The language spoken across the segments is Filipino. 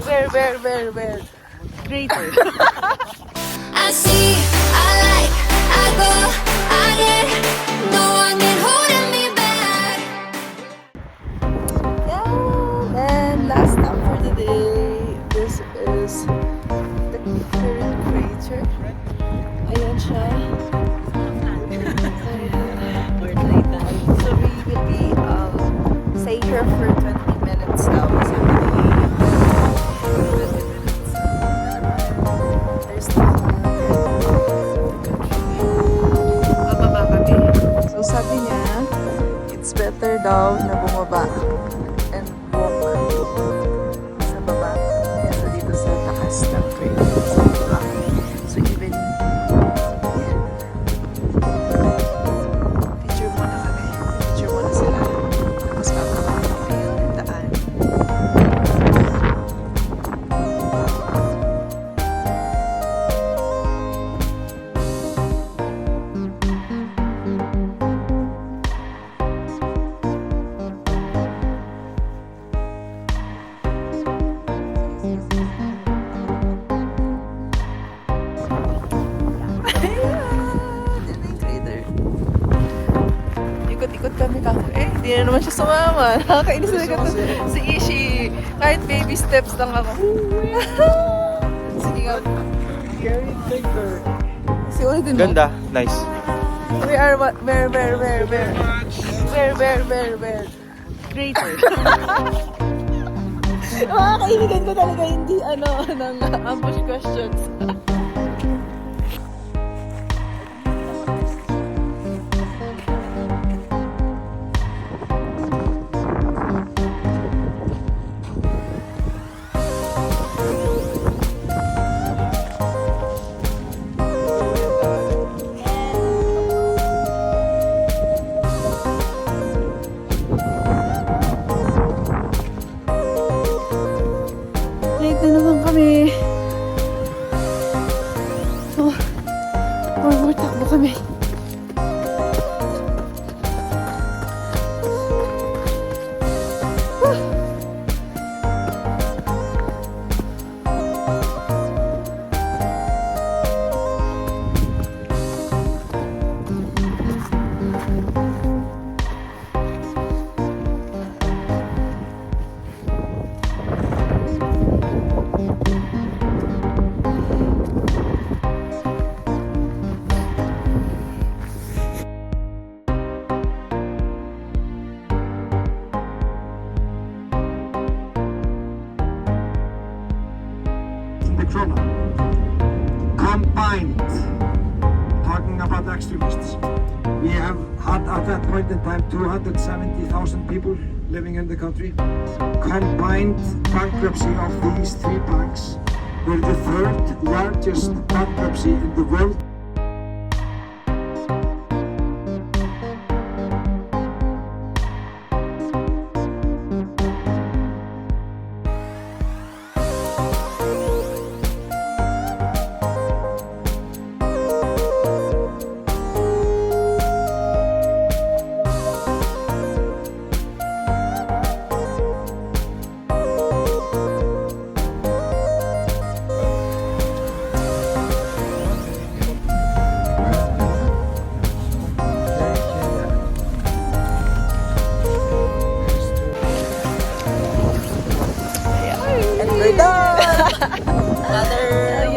Where? Greater. I see, I like, I go, I get, no one can holding me back. Yeah, and last stop for the day. This is the current crater. Ayan siya. So we will be stay here for 20 minutes now. So there's the bababa kami. So sabi niya, it's better daw na bumaba and walk sa baba kaysa dito sa takas ng crater. So even picture muna kami. Picture muna sila. Tapos bababa kami yung daan. Ikot-ikot kami kako. Hindi na naman siya sumama. Nakakainis na agad si Ishi. Kahit baby steps lang ako. Sige nga. Si Uli din mo. Ganda, nice. We are what? Where? Greater. Kaibigan ko talaga hindi ng ambush questions. Late na naman kami. So, takbo kami. The trauma combined, talking about extremists, we have had at that point in time 270,000 people living in the country. Combined bankruptcy of these three banks were the third largest bankruptcy in the world. And we're done! Another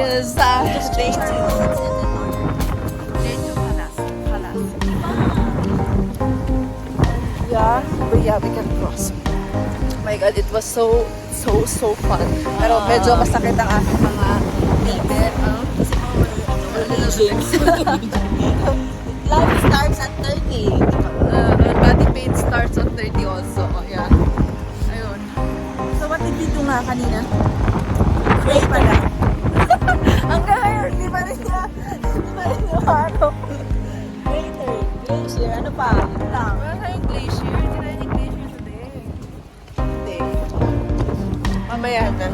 day 2. Day 2 Palas. Yeah, we can cross. Oh my God, it was so fun. Pero medyo masakit ang aking mga liver. Kasi life starts at 30. Body pain starts at 30 also. Oh, yeah. Ayun. So what did we do nga kanina? Pray pala. Hanggang ngayon, hindi pa rin niya glacier, ano pa? Lang. Wala tayong glacier. Hindi na yung glacier today. Hindi. Mamaya na.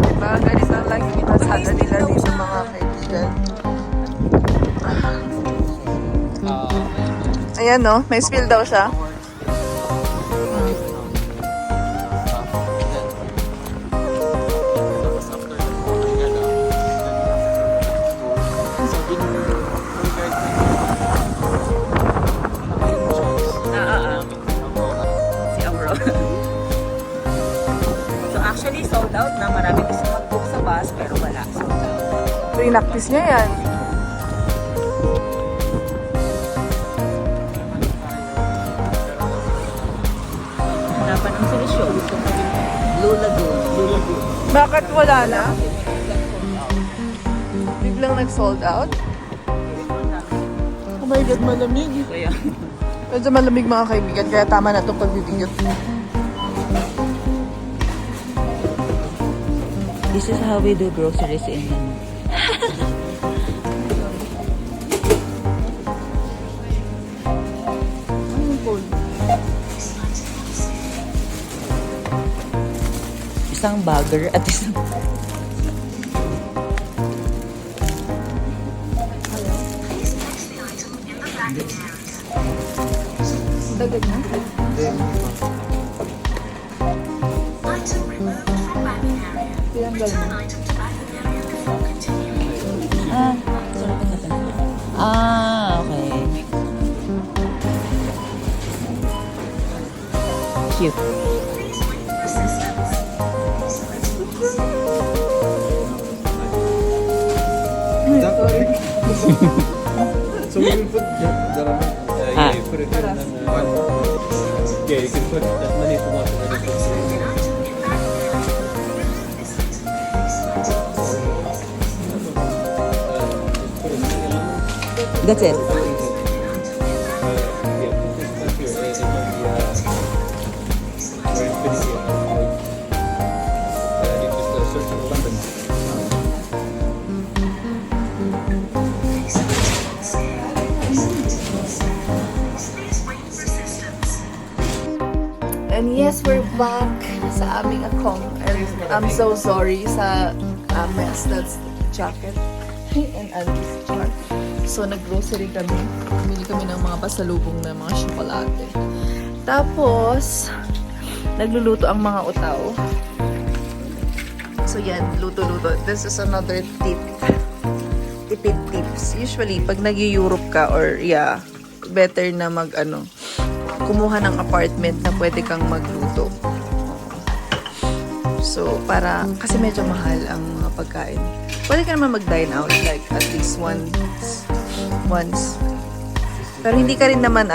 Diba? Ganito ang lagi minasada nila dito mga kaibigan. Ayan no, may spill daw siya. inaktis niya yan. Hanapan ng solusyon. Blue Lagoon. Blue Lagoon. Bakit wala na? Biglang nag-sold out? Oh my God, malamig. Kaya, Medyo malamig mga kaibigan, kaya tama na itong pagbibigyan. this is how we do groceries in isang bagger at isang Dagdag na? Tinanggal mo. okay. Cute. So we will put the ramen. Ah. Yeah, you put it in and yeah, you can put as many tomatoes as you want. That's it. Yeah, put this back here. Where it's finished here. You just search for lemon. And yes, we're back sa aming akong. And I'm so sorry sa mess. That's jacket. And Ali's jacket. So, nag-grocery kami. Bumili kami ng mga pasalubong na mga tsokolate. Tapos, nagluluto ang mga utaw. So, yan. Luto-luto. This is another tip. Tipid tips. Usually, pag nag-Europe ka or better na kumuha ng apartment na pwede kang magluto. So, kasi medyo mahal ang mga pagkain. Pwede ka naman mag-dine out, like, at least once. Pero hindi ka rin naman,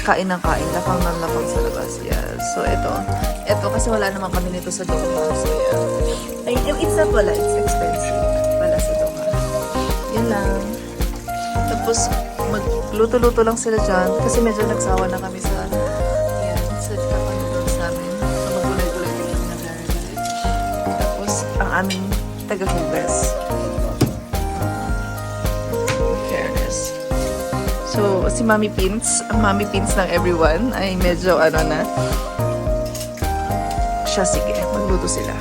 kain ng kain, lapang ng lapang sa labas. Yeah. So, ito, kasi wala naman kami nito sa Doha. So, yeah. It's not wala, it's expensive pala sa Doha. Yun lang. Tapos, magluto-luto lang sila dyan kasi medyo nagsawa na kami sa kapanoodles namin. So, magulay-gulay din kami ng very. Tapos, ang aming taga-hugas. Fairness. So, si Mami Pins, ang Mami Pins ng everyone ay medyo na. Siya, sige, magluto sila.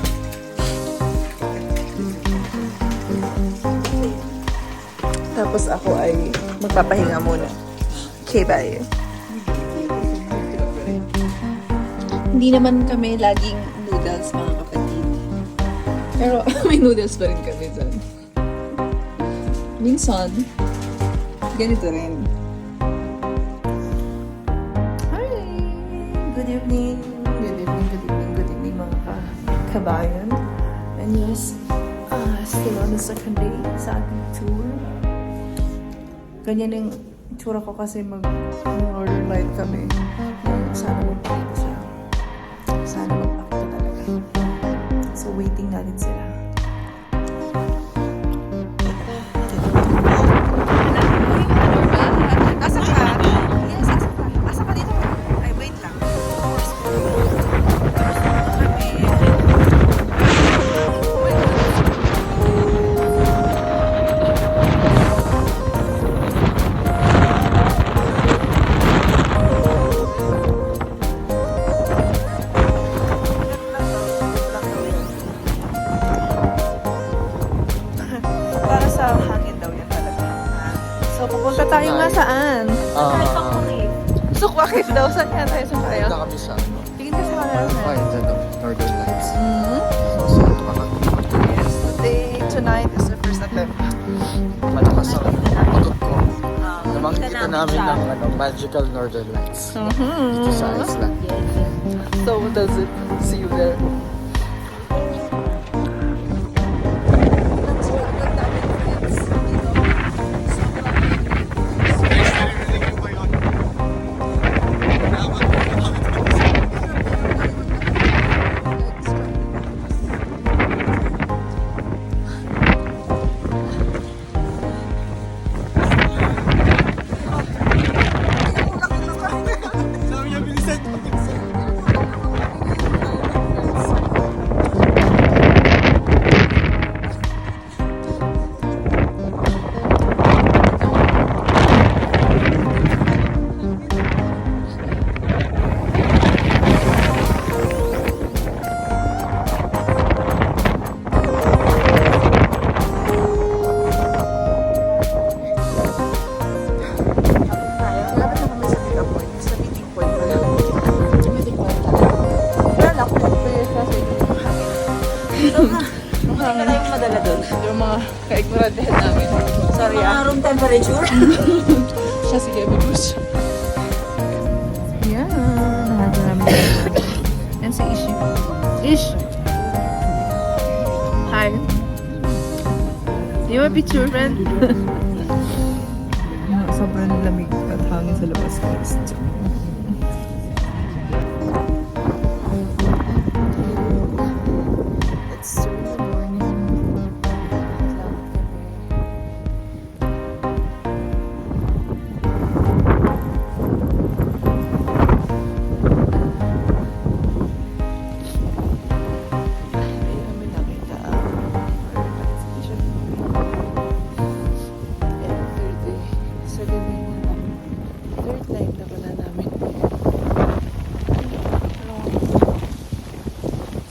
Tapos ako ay magpapahinga muna. Okay, bye. Hindi naman kami laging noodles, mga kapatid. Pero may noodles pa rin kami dyan. Minsan, ganito rin. Hi! Good evening. Good evening, good evening, good evening, mga kabayan. And yes, still on the second day sa ating tour. Ganyan yung itsura ko kasi mag-order light kami. Sana magpakita siya. Sana magpakita talaga. So, waiting natin sila. Asa ka? Yes, asa ka. Asa ka dito? Ay, wait lang. Para sa hangin daw yan talaga. So, pupunta tayo nga saan? Sukwakit daw. Saan nga tayo? Saan tayo? Punta kami sa Tingin ka sa camera na. dyan ng Northern Lights. Mm-hmm. So, Yes, tonight is the first attempt. malakas ang pagod ko. Na makikita namin ng magical Northern Lights dito sa Iceland. So, does it? See you there. grandehan namin. Sorry Room temperature? Siya, sige, Bush. Yan. Nahagyan namin. Yan si Ishi. Ish! Hi. You want a picture, friend? Sobrang lamig at hangin sa labas, guys. It's 2 in the morning.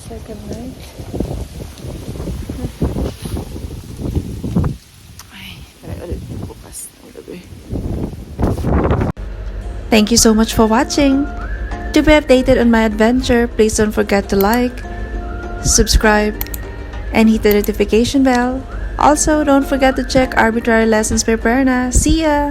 Second night. Ay, try ulit bukas ng gabi. Thank you so much for watching. To be updated on my adventure, please don't forget to like, subscribe, and hit the notification bell. Also, don't forget to check Arbitrary Lessons by Perna. See ya!